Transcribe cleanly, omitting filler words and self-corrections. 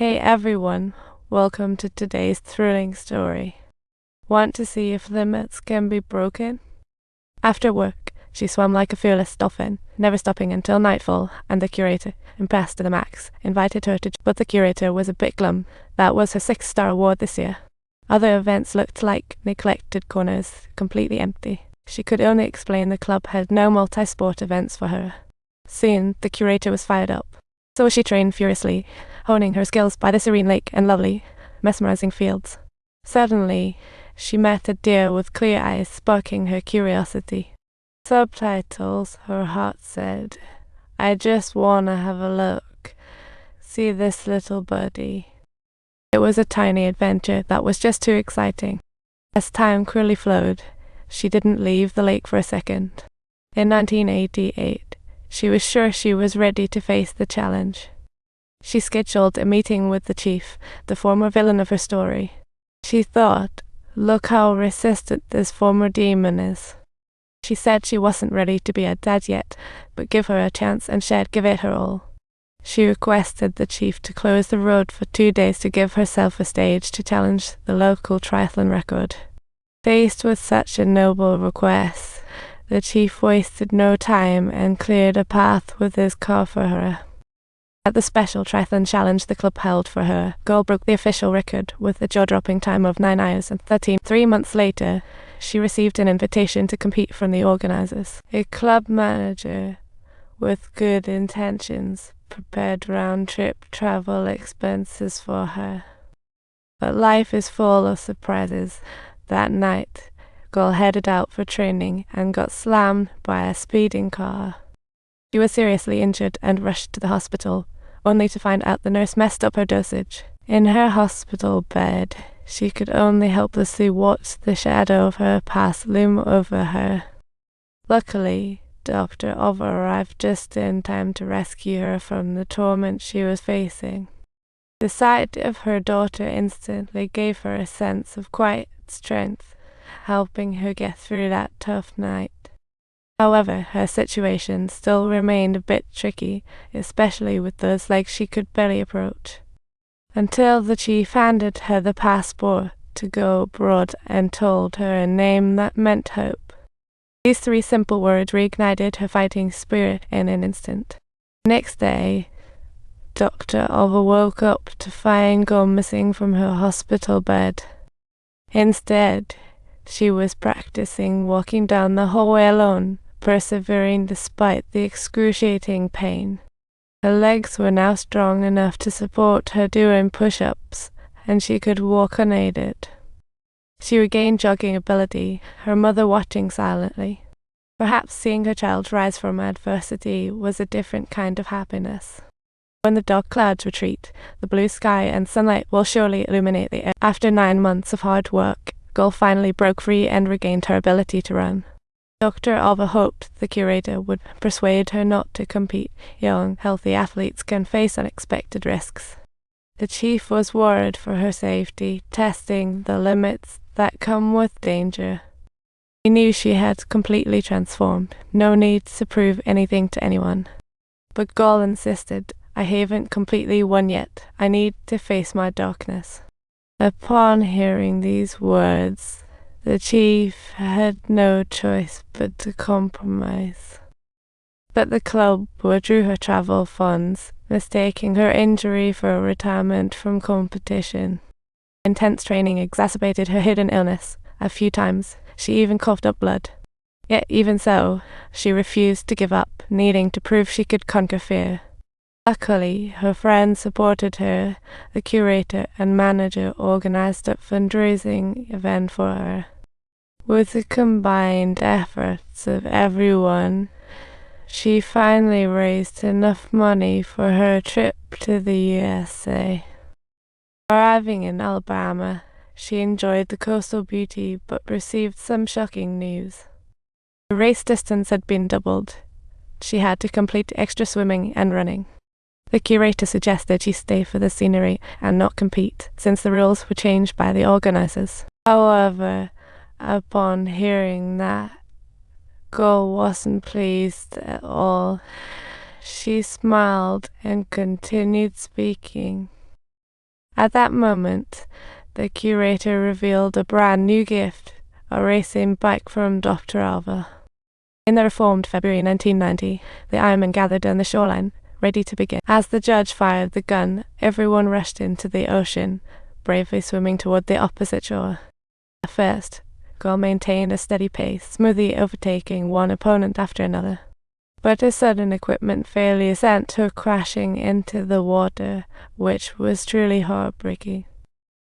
Hey everyone, welcome to today's thrilling story. Want to see if limits can be broken? After work, she swam like a fearless dolphin, never stopping until nightfall, and the curator, impressed to the max, invited her to. But the curator was a bit glum. That was her 6-star award this year. Other events looked like neglected corners, completely empty. She could only explain the club had no multi-sport events for her. Soon, the curator was fired up. So she trained furiously, honing her skills by the serene lake and lovely, mesmerizing fields. Suddenly, she met a deer with clear eyes sparking her curiosity. Subtitles, her heart said, "I just wanna have a look. See this little birdie." It was a tiny adventure that was just too exciting. As time cruelly flowed, she didn't leave the lake for a second. In 1988, she was sure she was ready to face the challenge. She scheduled a meeting with the chief, the former villain of her story. She thought, "Look how resistant this former demon is." She said she wasn't ready to be a dad yet, but give her a chance and she'd give it her all. She requested the chief to close the road for 2 days to give herself a stage to challenge the local triathlon record. Faced with such a noble request, the chief wasted no time and cleared a path with his car for her. At the special triathlon challenge the club held for her, Gore broke the official record with a jaw-dropping time of 9 hours and 13. 3 months later, she received an invitation to compete from the organizers. A club manager with good intentions prepared round-trip travel expenses for her. But life is full of surprises. That night, Gore headed out for training and got slammed by a speeding car. She was seriously injured and rushed to the hospital, only to find out the nurse messed up her dosage. In her hospital bed, she could only helplessly watch the shadow of her past loom over her. Luckily, Dr. Ova arrived just in time to rescue her from the torment she was facing. The sight of her daughter instantly gave her a sense of quiet strength, helping her get through that tough night. However, her situation still remained a bit tricky, especially with those legs she could barely approach. Until the chief handed her the passport to go abroad and told her a name that meant hope. These 3 simple words reignited her fighting spirit in an instant. Next day, Dr. Ova woke up to find Gore missing from her hospital bed. Instead, she was practicing walking down the hallway alone, persevering despite the excruciating pain. Her legs were now strong enough to support her doing push-ups, and she could walk unaided. She regained jogging ability, her mother watching silently. Perhaps seeing her child rise from adversity was a different kind of happiness. When the dark clouds retreat, the blue sky and sunlight will surely illuminate the air. After 9 months of hard work, Gore finally broke free and regained her ability to run. Dr. Ova hoped the curator would persuade her not to compete. Young, healthy athletes can face unexpected risks. The chief was worried for her safety, testing the limits that come with danger. He knew she had completely transformed, no need to prove anything to anyone. But Gore insisted, "I haven't completely won yet. I need to face my darkness." Upon hearing these words, the chief had no choice but to compromise. But the club withdrew her travel funds, mistaking her injury for a retirement from competition. Intense training exacerbated her hidden illness. A few times, she even coughed up blood. Yet even so, she refused to give up, needing to prove she could conquer fear. Luckily, her friends supported her. The curator and manager organized a fundraising event for her. With the combined efforts of everyone, she finally raised enough money for her trip to the USA. Arriving in Alabama, she enjoyed the coastal beauty but received some shocking news. The race distance had been doubled. She had to complete extra swimming and running. The curator suggested she stay for the scenery and not compete, since the rules were changed by the organizers. However, upon hearing that, Gore wasn't pleased at all. She smiled and continued speaking. At that moment, the curator revealed a brand new gift, a racing bike from Dr. Alva. In the reformed February 1990, the Ironman gathered on the shoreline, ready to begin. As the judge fired the gun, everyone rushed into the ocean, bravely swimming toward the opposite shore. At first, Gore maintained a steady pace, smoothly overtaking one opponent after another. But a sudden equipment failure sent her crashing into the water, which was truly heartbreaking.